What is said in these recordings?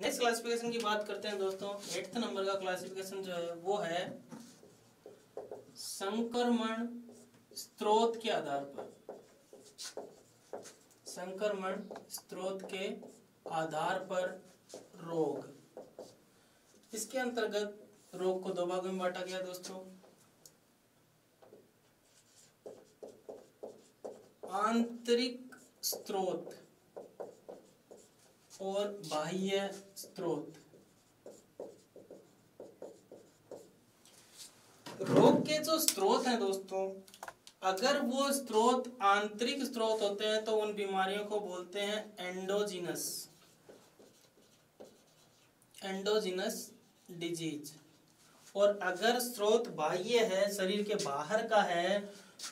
Next classification की बात करते हैं दोस्तों। 8th नंबर का क्लासिफिकेशन जो है वो है संक्रमण स्रोत के आधार पर। संक्रमण स्रोत के आधार पर रोग। इसके अंतर्गत रोग को दो भागों में बांटा गया दोस्तों। आंतरिक स्रोत और बाह्य स्रोत। रोग के जो स्रोत हैं दोस्तों, अगर वो स्रोत आंतरिक स्रोत होते हैं तो उन बीमारियों को बोलते हैं एंडोजीनस डिजीज। और अगर स्रोत बाह्य है, शरीर के बाहर का है,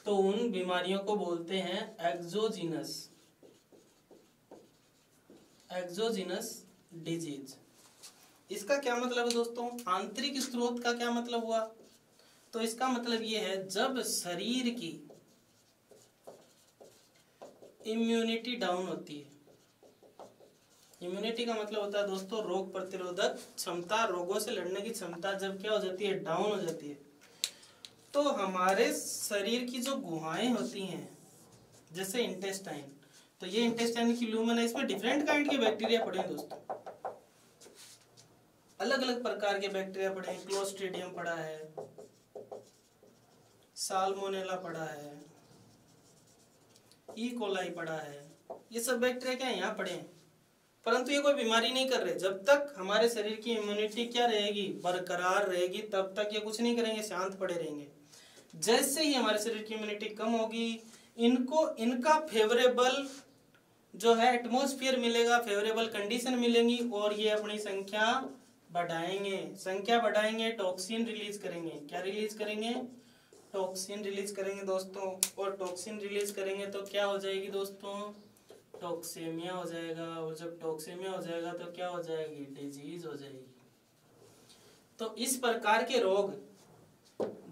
तो उन बीमारियों को बोलते हैं एक्सोजीनस डिजीज। इसका क्या मतलब है दोस्तों? आंतरिक स्रोत का क्या मतलब हुआ? तो इसका मतलब ये है जब शरीर की इम्यूनिटी डाउन होती है। इम्यूनिटी का मतलब होता है दोस्तों रोग प्रतिरोधक क्षमता, रोगों से लड़ने की क्षमता जब क्या हो जाती है, डाउन हो जाती है, तो हमारे शरीर की जो गुहाएं होती हैं जैसे इंटेस्टाइन, तो ये इंटेस्टाइन की ल्यूमन है, इसमें डिफरेंट काइंड के बैक्टीरिया पड़े हैं दोस्तों। अलग अलग प्रकार के बैक्टीरिया पड़े हैं। क्लोस्ट्रीडियम पड़ा है, साल्मोनेला पड़ा है, ई कोलाई पड़ा है। ये सब बैक्टीरिया क्या है, यहाँ पड़े हैं, परंतु ये कोई बीमारी नहीं कर रहे। जब तक हमारे शरीर की इम्यूनिटी क्या रहेगी, बरकरार रहेगी, तब तक ये कुछ नहीं करेंगे, शांत पड़े रहेंगे। जैसे ही हमारे शरीर की इम्यूनिटी कम होगी, इनको इनका फेवरेबल जो है एटमॉस्फेयर मिलेगा, फेवरेबल कंडीशन मिलेंगी, और ये अपनी संख्या बढ़ाएंगे। संख्या बढ़ाएंगे, टॉक्सिन रिलीज करेंगे। क्या रिलीज करेंगे? टॉक्सिन रिलीज करेंगे दोस्तों। और टॉक्सिन रिलीज करेंगे तो क्या हो जाएगी दोस्तों? टॉक्सेमिया हो जाएगा। और जब टॉक्सेमिया हो जाएगा तो क्या हो जाएगी? डिजीज हो जाएगी। तो इस प्रकार के रोग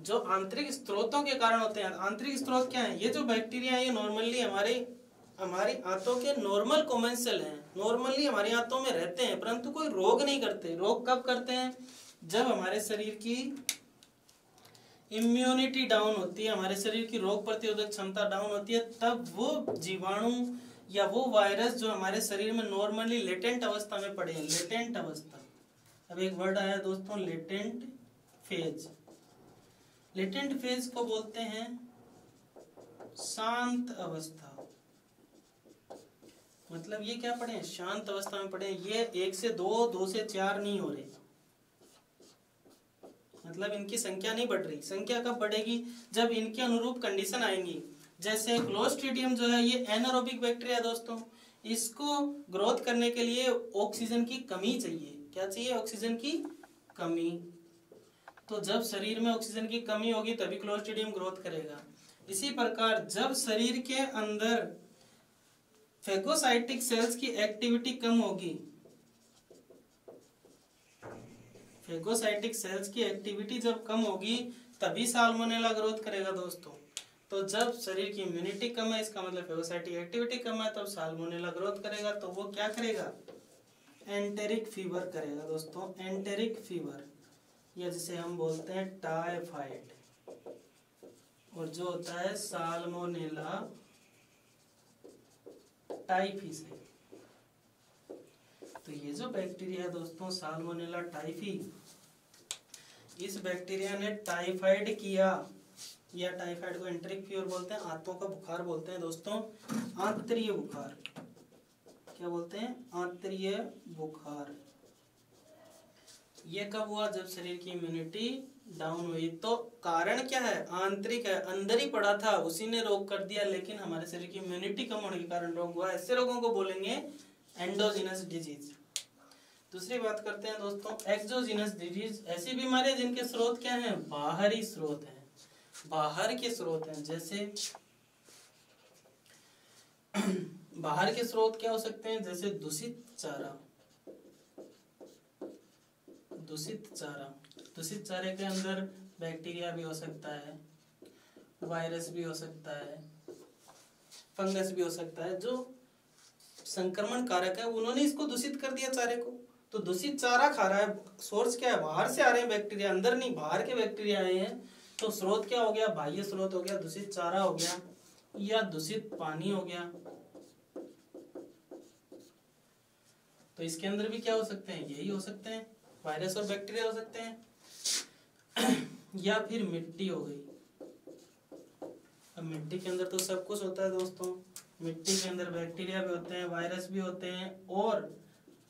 जो आंतरिक स्रोतों के कारण होते हैं। आंतरिक स्रोत क्या है? ये जो बैक्टीरिया है ये नॉर्मली हमारी आंतों के नॉर्मल कोमेंसल हैं, नॉर्मली हमारी आंतों में रहते हैं, परंतु कोई रोग नहीं करते। रोग कब करते हैं? जब हमारे शरीर की इम्यूनिटी डाउन होती है, हमारे शरीर की रोग प्रतिरोधक क्षमता डाउन होती है, तब वो जीवाणु या वो वायरस जो हमारे शरीर में नॉर्मली लेटेंट अवस्था में पड़े हैं। लेटेंट अवस्था, अब एक वर्ड आया दोस्तों, लेटेंट फेज। लेटेंट फेज को बोलते हैं शांत अवस्था। मतलब ये क्या पड़े हैं? शांत अवस्था में पड़े हैं। ये 1 से 2, 2 से 4 नहीं हो रहे, मतलब इनकी संख्या नहीं बढ़ रही। संख्या कब बढ़ेगी? जब इनके अनुरूप कंडीशन आएंगी। जैसे क्लोस्ट्रीडियम जो है ये एनारोबिक बैक्टीरिया है दोस्तों, इसको ग्रोथ करने के लिए ऑक्सीजन की कमी चाहिए। क्या चाहिए? ऑक्सीजन की कमी। तो जब शरीर में ऑक्सीजन की कमी होगी तभी क्लोस्ट्रीडियम ग्रोथ करेगा। इसी प्रकार जब शरीर के अंदर फेगोसाइटिक सेल्स की एक्टिविटी कम होगी, फेगोसाइटिक सेल्स की एक्टिविटी जब कम होगी तभी साल्मोनेला ग्रोथ करेगा दोस्तों। तो जब शरीर की इम्यूनिटी कम है, इसका मतलब फेगोसाइटिक एक्टिविटी कम है, तब साल्मोनेला ग्रोथ करेगा। तो वो क्या करेगा? एंटेरिक फीवर करेगा दोस्तों। एंटेरिक फीवर, या जिसे हम बोलते हैं टाइफाइड, और जो होता है साल्मोनेला टाइफी। तो ये जो बैक्टीरिया है दोस्तों साल्मोनेला टाइफी, इस बैक्टीरिया ने टाइफाइड किया, या टाइफाइड को एंटेरिक फीवर बोलते हैं, आंतों का बुखार बोलते हैं दोस्तों, आंतरीय बुखार। क्या बोलते हैं? आंतरीय बुखार। ये कब हुआ? जब शरीर की इम्यूनिटी डाउन हुई। तो कारण क्या है? आंतरिक है, अंदर ही पड़ा था, उसी ने रोग कर दिया, लेकिन हमारे शरीर की इम्यूनिटी कम होने के कारण रोग हुआ। ऐसे रोगों को बोलेंगे एंडोजीनस डिजीज। दूसरी बात करते हैं दोस्तों एक्सोजीनस डिजीज। ऐसी बीमारियां जिनके स्रोत क्या हैं? बाहरी स्रोत हैं, बाहर के स्रोत हैं। जैसे बाहर के स्रोत क्या हो सकते हैं? जैसे दूषित चारा। दूषित चारे के अंदर बैक्टीरिया भी हो सकता है, वायरस भी हो सकता है, फंगस भी हो सकता है। जो संक्रमण कारक है उन्होंने इसको दूषित कर दिया चारे को, तो दूषित चारा खा रहा है, सोर्स क्या है, बाहर से आ रहे हैं बैक्टीरिया, अंदर नहीं बाहर के बैक्टीरिया आए हैं। तो स्रोत क्या हो गया, बाह्य स्रोत हो गया, दूषित चारा हो गया या दूषित पानी हो गया। तो इसके अंदर भी क्या हो सकते हैं, यही हो सकते हैं, वायरस और बैक्टीरिया हो सकते हैं। या फिर मिट्टी हो गई। अब मिट्टी के अंदर तो सब कुछ होता है दोस्तों, मिट्टी के अंदर बैक्टीरिया भी होते हैं, वायरस भी होते हैं और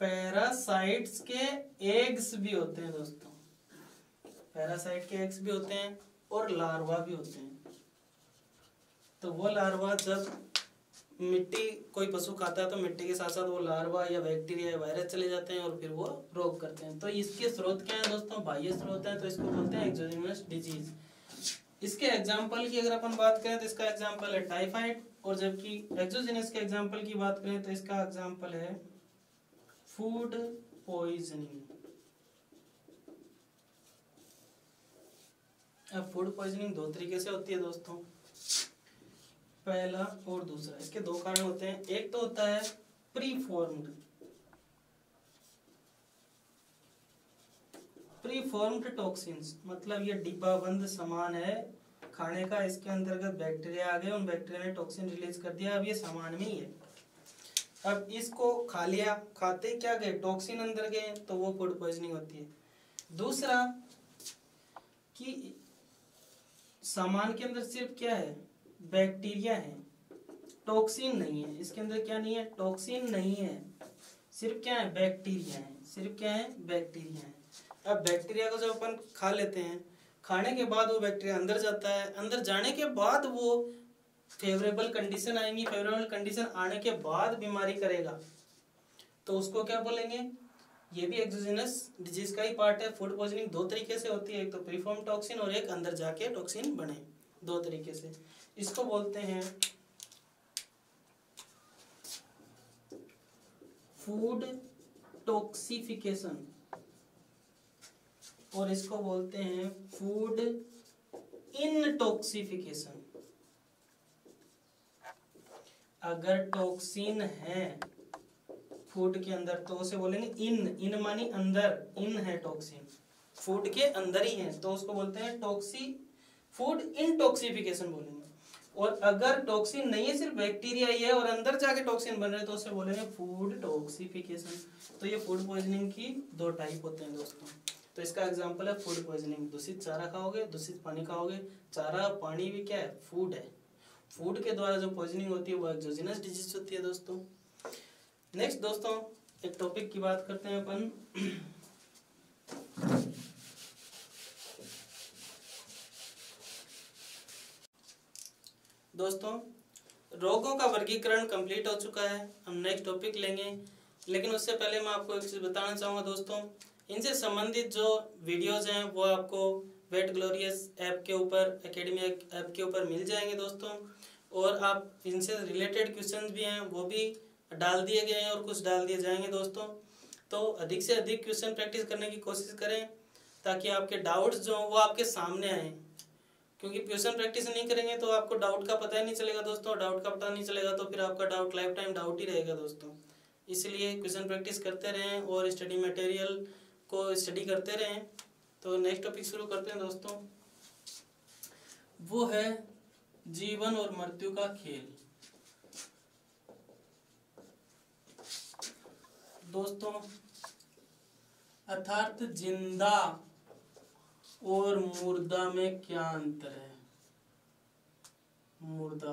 पैरासाइट्स के एग्स भी होते हैं दोस्तों, पैरासाइट के एग्स भी होते हैं और लार्वा भी होते हैं। तो वो लार्वा जब मिट्टी कोई पशु खाता है तो मिट्टी के साथ साथ वो लार्वा या बैक्टीरिया या वायरस चले जाते हैं और फिर वो रोग करते हैं। तो इसके स्रोत क्या है दोस्तों, बाह्य स्रोत है, तो इसको बोलते हैं एक्सोजेनस डिजीज। इसके एग्जाम्पल की अगर अपन बात करें तो इसका एग्जाम्पल है टाइफाइड, और जबकि एक्सोजेनस के एग्जाम्पल की बात करें तो इसका एग्जाम्पल है फूड पॉइजनिंग। अब फूड पॉइजनिंग दो तरीके से होती है दोस्तों, पहला और दूसरा। इसके दो कारण होते हैं, एक तो होता है प्रीफॉर्म्ड टॉक्सिन्स, मतलब ये डिब्बाबंद सामान है खाने का, इसके अंतर्गत बैक्टीरिया आ गए, उन बैक्टीरिया ने टॉक्सिन रिलीज कर दिया, अब ये सामान में ही है। अब इसको खा लिया, खाते क्या गए, टॉक्सिन अंदर गए, तो वो फूड पॉइजनिंग होती है। दूसरा कि सामान के अंदर सिर्फ क्या है, बैक्टीरिया है, टॉक्सिन नहीं है, इसके अंदर क्या नहीं है, टॉक्सिन नहीं है, सिर्फ क्या है, बैक्टीरिया है, सिर्फ क्या है, बैक्टीरिया है। अब बैक्टीरिया को जब अपन खा लेते हैं, खाने के बाद वो बैक्टीरिया अंदर जाता है, अंदर जाने के बाद वो फेवरेबल कंडीशन आएंगी, फेवरेबल कंडीशन आने के बाद बीमारी करेगा, तो उसको क्या बोलेंगे, ये भी एक्सोजेनस डिजीज का ही पार्ट है। फूड पॉइजनिंग दो तरीके से होती है, एक तो प्रीफॉर्म टॉक्सिन और एक अंदर जाके टॉक्सिन बने, दो तरीके से। इसको बोलते हैं फूड टॉक्सिफिकेशन और इसको बोलते हैं फूड इनटॉक्सिफिकेशन। अगर टॉक्सिन है फूड के अंदर तो उसे बोलेंगे इन मानी अंदर, इन है टॉक्सिन, फूड के अंदर ही है, तो उसको बोलते हैं फूड इनटॉक्सिफिकेशन बोलेंगे। और अगर टॉक्सिन नहीं है, सिर्फ बैक्टीरिया ही है और अंदर जाके टॉक्सिन बन रहे हैं, तो उसे बोलेंगे फूड टॉक्सिफिकेशन। तो ये फूड पॉइजनिंग की दो टाइप होते हैं दोस्तों। तो इसका एग्जांपल है फूड पॉइजनिंग, दूषित चारा खाओगे, दूषित पानी खाओगे, चारा पानी भी क्या है, फूड है, फूड के द्वारा जो पॉइजनिंग होती है वो एक्सोजेनस डिजीज होती है दोस्तों। नेक्स्ट दोस्तों एक टॉपिक की बात करते हैं अपन, दोस्तों रोगों का वर्गीकरण कंप्लीट हो चुका है, हम नेक्स्ट टॉपिक लेंगे, लेकिन उससे पहले मैं आपको एक चीज बताना चाहूँगा दोस्तों, इनसे संबंधित जो वीडियोज हैं वो आपको वेट ग्लोरियस ऐप के ऊपर, एकेडमी ऐप के ऊपर मिल जाएंगे दोस्तों, और आप इनसे रिलेटेड क्वेश्चंस भी हैं वो भी डाल दिए गए हैं और कुछ डाल दिए जाएंगे दोस्तों। तो अधिक से अधिक क्वेश्चन प्रैक्टिस करने की कोशिश करें ताकि आपके डाउट्स जो हैं वो आपके सामने आए, क्योंकि क्वेश्चन प्रैक्टिस नहीं करेंगे तो आपको डाउट का पता ही नहीं चलेगा दोस्तों, डाउट का पता नहीं चलेगा तो फिर आपका डाउट लाइफ टाइम डाउट ही रहेगा दोस्तों। इसलिए क्वेश्चन प्रैक्टिस करते रहें और स्टडी मटेरियल को स्टडी करते रहें। तो नेक्स्ट टॉपिक शुरू करते हैं दोस्तों, वो है जीवन और मृत्यु का खेल। दोस्तों अर्थात जिंदा और मुर्दा में क्या अंतर है, मुर्दा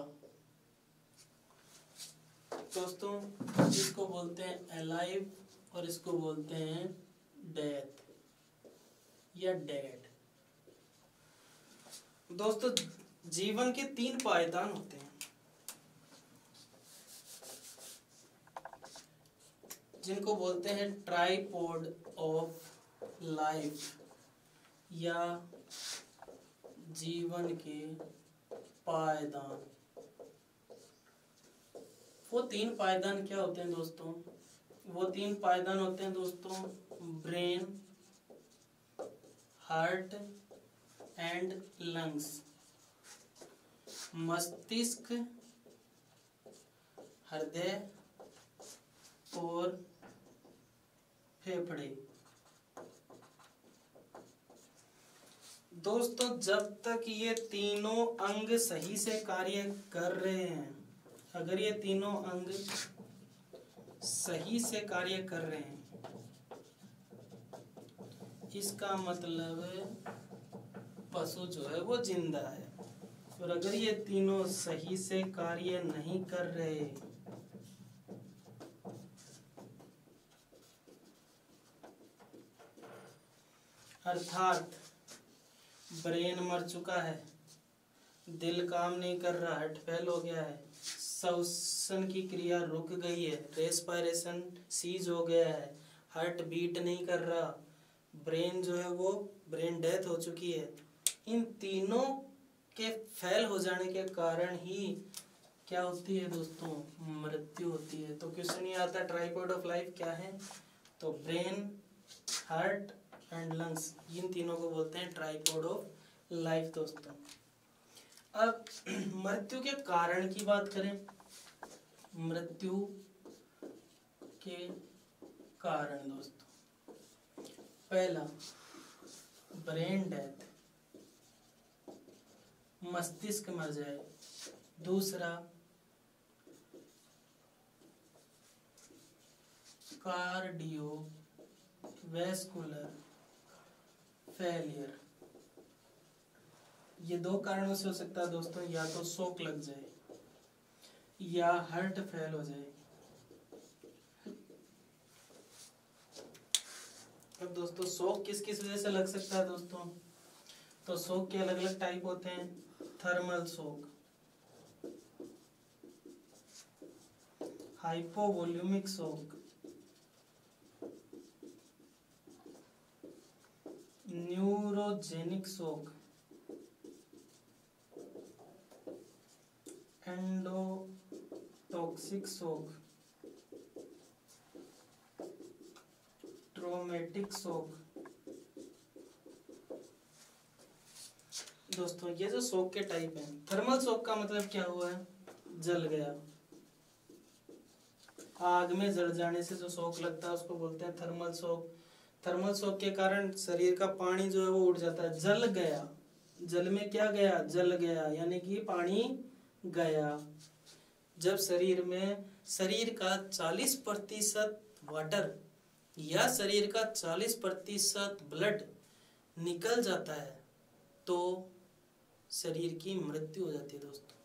दोस्तों इसको बोलते हैं अलाइव और इसको बोलते हैं डेथ या डेड। दोस्तों जीवन के तीन पायदान होते हैं जिनको बोलते हैं ट्राइपॉड ऑफ लाइफ या जीवन के पायदान। वो तीन पायदान क्या होते हैं दोस्तों, वो तीन पायदान होते हैं दोस्तों ब्रेन, हार्ट एंड लंग्स, मस्तिष्क, हृदय और फेफड़े। दोस्तों जब तक ये तीनों अंग सही से कार्य कर रहे हैं, अगर ये तीनों अंग सही से कार्य कर रहे हैं, इसका मतलब पशु जो है वो जिंदा है। और अगर ये तीनों सही से कार्य नहीं कर रहे, अर्थात ब्रेन मर चुका है, दिल काम नहीं कर रहा, हार्ट फेल हो गया है, श्वसन की क्रिया रुक गई है, रेस्पिरेशन सीज हो गया है, हार्ट बीट नहीं कर रहा, ब्रेन जो है वो ब्रेन डेथ हो चुकी है, इन तीनों के फेल हो जाने के कारण ही क्या होती है दोस्तों, मृत्यु होती है। तो क्वेश्चन ये आता है ट्राइपॉड ऑफ लाइफ क्या है, तो ब्रेन, हार्ट एंड लंग्स, इन तीनों को बोलते हैं ट्राइपॉड ऑफ लाइफ दोस्तों। अब मृत्यु के कारण की बात करें, मृत्यु के कारण दोस्तों, पहला ब्रेन डेथ, मस्तिष्क मर जाए, दूसरा कार्डियो वैस्कुलर फेलियर। ये दो कारणों से हो सकता है दोस्तों, या तो शॉक लग जाए या हार्ट फेल हो जाए। अब दोस्तों शॉक किस किस वजह से लग सकता है दोस्तों, तो शॉक के अलग अलग टाइप होते हैं, thermal shock, hypovolemic shock, neurogenic shock, endotoxic shock, traumatic shock. दोस्तों ये जो शॉक के टाइप हैं, थर्मल शॉक का मतलब क्या हुआ है, जल गया, आग में जल जाने से जो शॉक लगता है उसको बोलते हैं थर्मल शॉक। थर्मल शॉक के कारण शरीर का पानी जो है वो उड़ जाता है, जल गया, जल में क्या गया, जल गया, यानी कि पानी गया। जब शरीर में शरीर का 40% वाटर या शरीर का 40% ब्लड निकल जाता है तो शरीर की मृत्यु हो जाती है दोस्तों।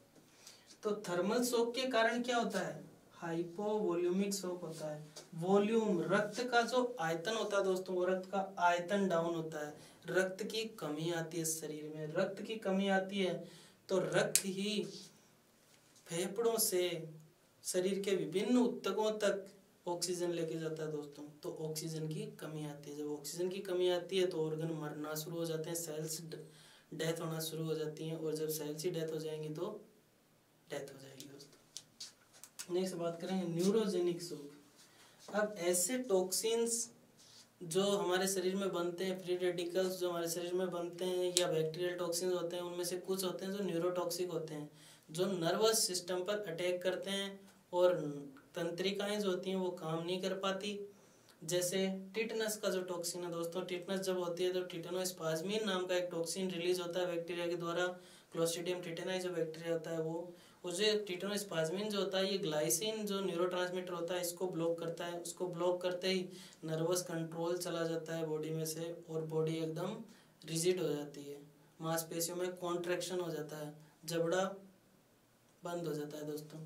तो थर्मल शॉक के कारण क्या होता है, हाइपोवोल्यूमिक शॉक होता है। वॉल्यूम, रक्त का जो आयतन होता है दोस्तों, वो रक्त का आयतन डाउन होता है, रक्त की कमी आती है शरीर में, रक्त की कमी आती है तो रक्त ही फेफड़ों से शरीर के विभिन्न ऊतकों तक ऑक्सीजन लेके जाता है दोस्तों। तो ऑक्सीजन की कमी आती है, जब ऑक्सीजन की कमी आती है तो ऑर्गन मरना शुरू हो जाते हैं, सेल्स डेथ होना शुरू हो जाती हैं, और जब सेल्स ही डेथ हो जाएंगी तो डेथ हो जाएगी दोस्तों। नेक्स्ट बात करेंगे न्यूरोजेनिक शॉक। अब ऐसे टॉक्सिन्स जो हमारे शरीर में बनते हैं, फ्री रेडिकल्स जो हमारे शरीर में बनते हैं या बैक्टीरियल टॉक्सिन्स होते हैं, उनमें से कुछ होते हैं जो न्यूरोटॉक्सिक होते हैं, जो नर्वस सिस्टम पर अटैक करते हैं और तंत्रिकाएं जो होती हैं वो काम नहीं कर पाती। जैसे टिटनस का जो टॉक्सिन है दोस्तों, टिटनस जब होती है तो टिटेनोस्पाज्मिन नाम का एक टॉक्सिन रिलीज होता है बैक्टीरिया के द्वारा, क्लोस्ट्रीडियम टिटेनाई जो बैक्टीरिया होता है वो, जो टिटेनोस्पाज्मिन जो होता है ये ग्लाइसिन जो न्यूरोट्रांसमीटर होता है इसको ब्लॉक करता है। उसको ब्लॉक करते ही नर्वस कंट्रोल चला जाता है बॉडी में से और बॉडी एकदम रिजिड हो जाती है, मांसपेशियों में कॉन्ट्रैक्शन हो जाता है, जबड़ा बंद हो जाता है दोस्तों।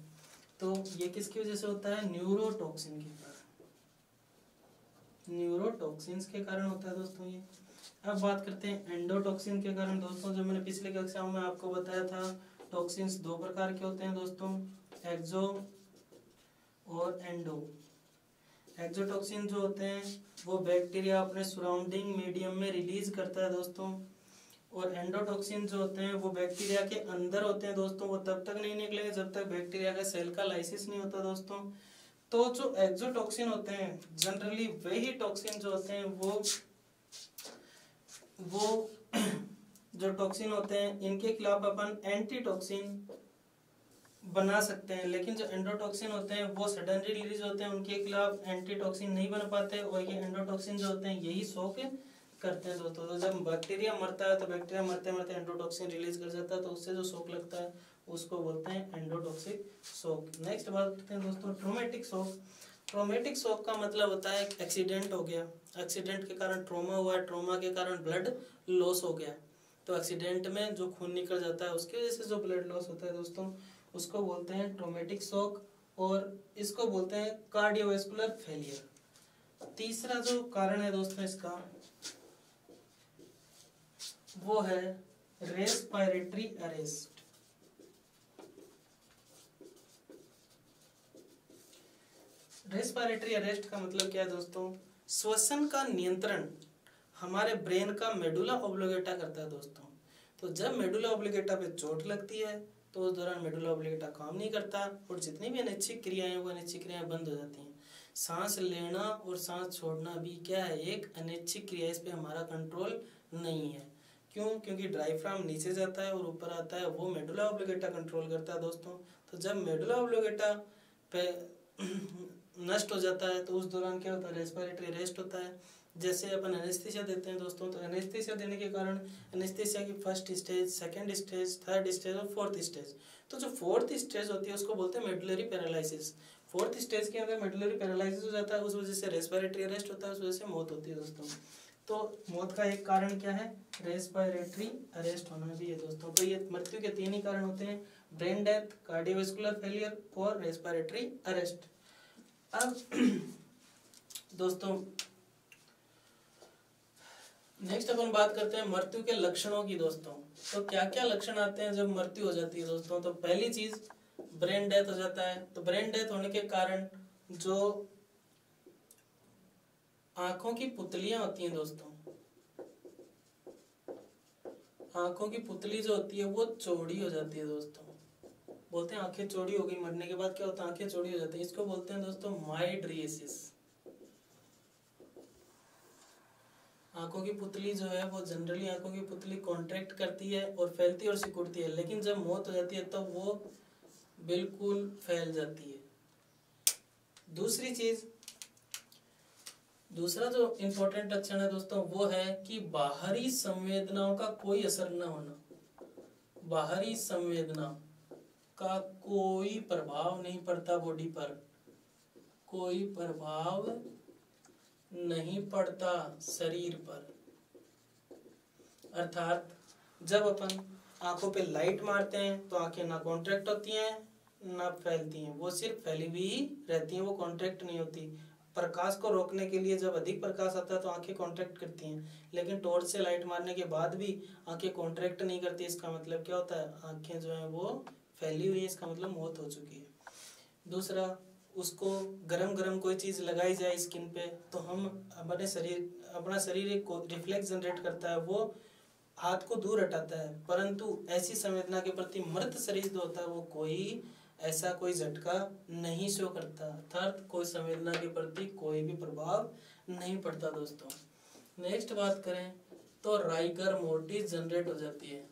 तो ये किसकी वजह से होता है, न्यूरोटॉक्सिन के कारण, न्यूरोटॉक्सिन्स के कारण होता है दोस्तों ये। अब बात करते हैं एंडोटॉक्सिन के कारण दोस्तों। जो मैंने पिछले कक्षाओं में आपको बताया था, टॉक्सिन्स दो प्रकार के होते हैं दोस्तों, एक्सो और एंडो। एक्सोटॉक्सिन जो होते हैं वो बैक्टीरिया अपने सराउंडिंग मीडियम में रिलीज करता है दोस्तों, और एंडोटॉक्सिन जो होते हैं वो बैक्टीरिया के अंदर होते हैं दोस्तों, वो तब तक नहीं निकलेंगे जब तक बैक्टीरिया का सेल का लाइसिस नहीं होता दोस्तों। तो जो एक्सोटॉक्सिन होते हैं जनरली वही टॉक्सिन जो होते हैं वो जो टॉक्सिन होते हैं इनके खिलाफ अपन एंटीटॉक्सिन बना सकते हैं, लेकिन जो एंडोटॉक्सिन होते हैं वो सडनली रिलीज होते हैं, उनके खिलाफ एंटीटॉक्सिन नहीं बन पाते, और ये एंडोटॉक्सिन जो होते हैं यही शोक करते हैं दोस्तों। तो जब बैक्टीरिया मरता है तो बैक्टीरिया मरते मरते एंडोटॉक्सिन रिलीज कर जाता है, तो उससे जो शोक लगता है उसको बोलते हैं एंडोटॉक्सिक शोक। नेक्स्ट बात करते हैं दोस्तों ट्रोमेटिक शोक। ट्रोमेटिक शोक का मतलब होता है एक्सीडेंट हो गया, एक्सीडेंट के कारण ट्रोमा हुआ है, ट्रोमा के कारण ब्लड लॉस हो गया, तो एक्सीडेंट में जो खून निकल जाता है उसकी वजह से जो ब्लड लॉस होता है दोस्तों उसको बोलते हैं ट्रोमेटिक शॉक, और इसको बोलते हैं कार्डियोवैस्कुलर फेलियर। तीसरा जो कारण है दोस्तों इसका वो है रेस्पिरेटरी अरेस्ट। रेस्पिरेटरी अरेस्ट का मतलब क्या है दोस्तों, श्वसन का नियंत्रण हमारे ब्रेन का मेडुला ऑब्लिगेटा करता है दोस्तों। तो जब मेडुला ऑब्लिगेटा पे चोट लगती है तो उस दौरान मेडुला ऑब्लिगेटा काम नहीं करता, और जितनी भी अनैच्छिक क्रियाएं वो अनैच्छिक क्रियाएं बंद हो जाती हैं। सांस लेना और सांस छोड़ना भी क्या है, एक अनैच्छिक क्रिया, इस पे हमारा कंट्रोल नहीं है। क्यों? क्योंकि डायफ्राम नीचे जाता है और ऊपर आता है, वो मेडुला ऑब्लिगेटा कंट्रोल करता है दोस्तों। तो जब मेडुला ऑब्लिगेटा पे नष्ट हो जाता है तो उस दौरान क्या होता है, रेस्पिरेटरी अरेस्ट होता है। जैसे अपन एनेस्थीसिया देते हैं दोस्तों, तो एनेस्थीसिया देने के कारण एनेस्थीसिया की first stage, second stage, third stage और फोर्थ स्टेज, तो जो फोर्थ स्टेज होती है उसको बोलते हैं मेडुलरी पैरालिसिस। फोर्थ स्टेज के अंदर मेडुलरी पैरालिसिस हो जाता है, उस वजह से रेस्पिरेटरी अरेस्ट होता है, उस वजह से मौत होती है दोस्तों। तो मौत का एक कारण क्या है, रेस्पिरेटरी अरेस्ट होना भी है दोस्तों। तो ये मृत्यु के तीन ही कारण होते हैं, ब्रेन डेथ, कार्डियोवैस्कुलर फेलियर और रेस्पिरेटरी अरेस्ट। अब दोस्तों नेक्स्ट अपन बात करते हैं मृत्यु के लक्षणों की दोस्तों। तो क्या क्या लक्षण आते हैं जब मृत्यु हो जाती है दोस्तों। तो पहली चीज ब्रेन डेथ हो जाता है। तो ब्रेन डेथ होने के कारण जो आंखों की पुतलियां होती हैं दोस्तों, आंखों की पुतली जो होती है वो चौड़ी हो जाती है दोस्तों। बोलते हैं आंखें चौड़ी हो गई, मरने के बाद क्या होता है, आंखें चौड़ी हो जाती है, इसको बोलते हैं दोस्तों माइड्रिएसिस। आंखों की पुतली जो है वो जनरली आंखों की पुतली कॉन्ट्रैक्ट करती है और फैलती है और सिकुड़ती है, लेकिन जब मौत हो जाती है तो वो बिल्कुल फैल जाती है। दूसरी चीज, दूसरा जो इंपॉर्टेंट लक्षण है दोस्तों वो है कि बाहरी संवेदनाओं का कोई असर न होना। बाहरी संवेदना का कोई प्रभाव नहीं पड़ता बॉडी पर, कोई प्रभाव नहीं पड़ता शरीर पर। अर्थात जब अपन आंखों पे लाइट मारते हैं तो आंखें ना कॉन्ट्रैक्ट होती हैं ना फैलती हैं, वो सिर्फ फैली हुई ही रहती हैं, वो कॉन्ट्रैक्ट नहीं होती। प्रकाश को रोकने के लिए जब अधिक प्रकाश आता है तो आंखें कॉन्ट्रैक्ट करती हैं, लेकिन टॉर्च से लाइट मारने के बाद भी आंखें कॉन्ट्रैक्ट नहीं करती। इसका मतलब क्या होता है, आंखें जो है वो फैली हुई है, इसका मतलब मौत हो चुकी है। दूसरा, उसको गरम गरम कोई चीज़ लगाई जाए स्किन पे तो हम अपना शरीर एक रिफ्लेक्स जनरेट करता है, वो हाथ को दूर हटाता है, परंतु ऐसी संवेदना के प्रति मृत शरीर जो होता है वो कोई ऐसा कोई झटका नहीं शो करता, अर्थात कोई संवेदना के प्रति कोई भी प्रभाव नहीं पड़ता दोस्तों। नेक्स्ट बात करें तो राइगर मोर्टिस जनरेट हो जाती है।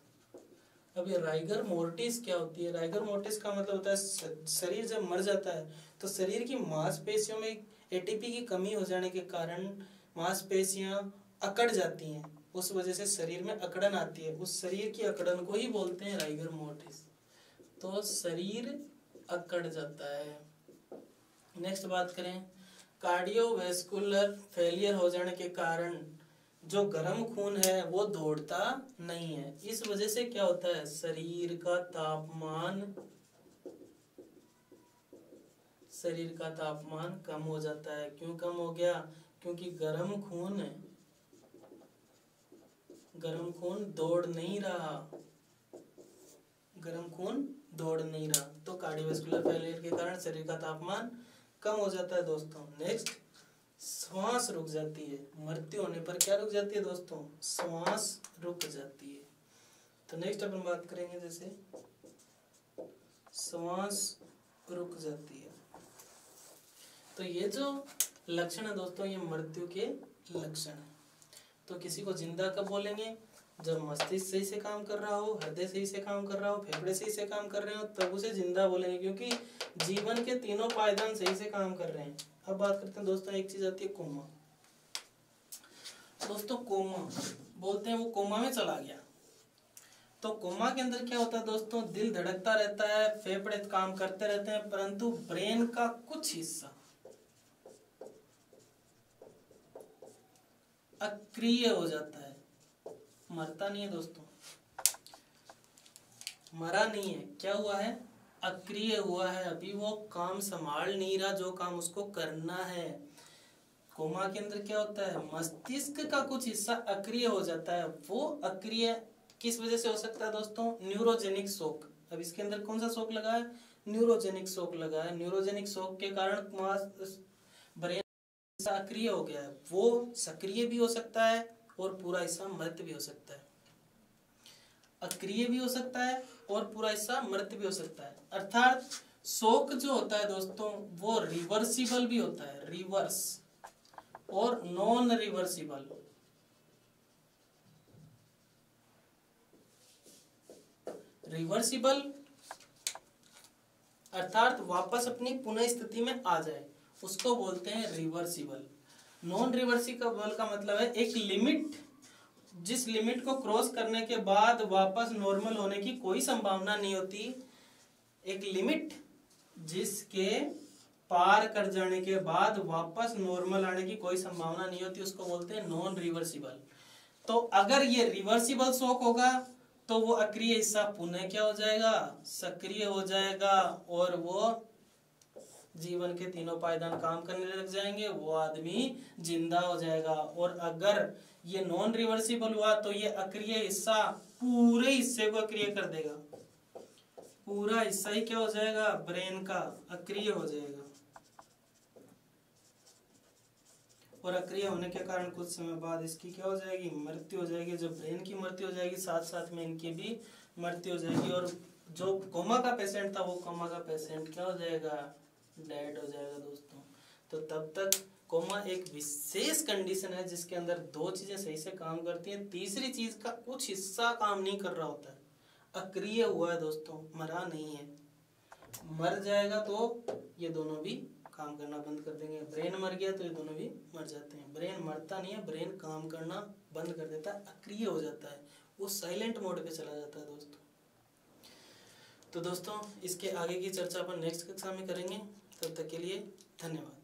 अब ये राइगर मोर्टिस क्या होती है, राइगर मोर्टिस का मतलब होता है शरीर जब मर जाता है तो शरीर की मांसपेशियों में एटीपी की कमी हो जाने के कारण मांसपेशियां अकड़ जाती हैं, उस वजह से शरीर में अकड़न आती है, उस शरीर की अकड़न को ही बोलते हैं राइगर मोर्टिस। तो शरीर अकड़ जाता है। नेक्स्ट बात करें, कार्डियोवैस्कुलर फेलियर हो जाने के कारण जो गर्म खून है वो दौड़ता नहीं है, इस वजह से क्या होता है, शरीर का तापमान कम हो जाता है। क्यों कम हो गया, क्योंकि गर्म खून दौड़ नहीं रहा, तो कार्डियोवैस्कुलर फेलियर के कारण शरीर का तापमान कम हो जाता है दोस्तों। नेक्स्ट, श्वास रुक जाती है। मृत्यु होने पर क्या रुक जाती है दोस्तों, श्वास रुक जाती है। तो नेक्स्ट अपन बात करेंगे जैसे श्वास रुक जाती है। तो ये जो लक्षण है दोस्तों ये मृत्यु के लक्षण है। तो किसी को जिंदा कब बोलेंगे, जब मस्तिष्क सही से काम कर रहा हो, हृदय सही से काम कर रहा हो, फेफड़े सही से काम कर रहे हो, तब उसे जिंदा बोलेंगे, क्योंकि जीवन के तीनों पायदान सही से काम कर रहे हैं। अब बात करते हैं दोस्तों, एक चीज आती है कोमा। दोस्तों कोमा बोलते हैं, वो कोमा में चला गया। तो कोमा के अंदर क्या होता है दोस्तों, दिल धड़कता रहता है, फेफड़े काम करते रहते हैं, परंतु ब्रेन का कुछ हिस्सा अक्रिय हो जाता है। मरता नहीं है दोस्तों, मरा नहीं है, क्या हुआ है, अक्रिय हुआ है। अभी वो काम संभाल नहीं रहा जो काम उसको करना है। कोमा के अंदर क्या होता है, मस्तिष्क का कुछ हिस्सा अक्रिय हो जाता है। वो अक्रिय किस वजह से हो सकता है दोस्तों, न्यूरोजेनिक शॉक। अब इसके अंदर कौन सा शॉक लगा है, न्यूरोजेनिक शॉक लगा है। न्यूरोजेनिक शॉक के कारण ब्रेन सक्रिय हो गया है, वो सक्रिय भी हो सकता है और पूरा हिस्सा मृत भी हो सकता है। अक्रिय भी हो सकता है और पूरा हिस्सा मृत भी हो सकता है। अर्थात शोक जो होता है दोस्तों, वो रिवर्सिबल भी होता है, रिवर्स और नॉन रिवर्सिबल। रिवर्सिबल अर्थात वापस अपनी पुनः स्थिति में आ जाए, उसको बोलते हैं रिवर्सिबल। नॉन रिवर्सिबल का मतलब है एक लिमिट, जिस लिमिट को क्रॉस करने के बाद वापस नॉर्मल होने की कोई संभावना नहीं होती। एक लिमिट जिसके पार कर जाने के बाद वापस नॉर्मल आने की कोई संभावना नहीं होती, उसको बोलते हैं नॉन रिवर्सिबल। तो अगर ये रिवर्सिबल शॉक होगा तो वो अक्रिय हिस्सा पुनः क्या हो जाएगा, सक्रिय हो जाएगा और वो जीवन के तीनों पायदान काम करने लग जाएंगे, वो आदमी जिंदा हो जाएगा। और अगर ये नॉन रिवर्सिबल हुआ तो ये अक्रिय हिस्सा पूरे हिस्से को अक्रिय कर देगा, पूरा हिस्सा ही क्या हो जाएगा, ब्रेन का अक्रिय हो जाएगा। और अक्रिय होने के कारण कुछ समय बाद इसकी क्या हो जाएगी, मृत्यु हो जाएगी। जब ब्रेन की मृत्यु हो जाएगी साथ साथ में इनकी भी मृत्यु हो जाएगी। और जो कोमा का पेशेंट था वो कोमा का पेशेंट क्या हो जाएगा, डेड हो जाएगा दोस्तों। तो तब तक कोमा एक विशेष कंडीशन है जिसके अंदर दो चीजें सही से काम करती हैं, तीसरी चीज का कुछ हिस्सा काम नहीं कर रहा होता है, अक्रिय हुआ है दोस्तों, मरा नहीं है। मर जाएगा तो ये दोनों भी काम करना बंद कर देंगे। ब्रेन मर गया तो ये दोनों भी मर जाते हैं। ब्रेन मरता नहीं है, ब्रेन काम करना बंद कर देता है, अक्रिय हो जाता है, वो साइलेंट मोड पे चला जाता है दोस्तों। तो दोस्तों इसके आगे की चर्चा अपन नेक्स्ट कक्षा में करेंगे। तब तक के लिए धन्यवाद।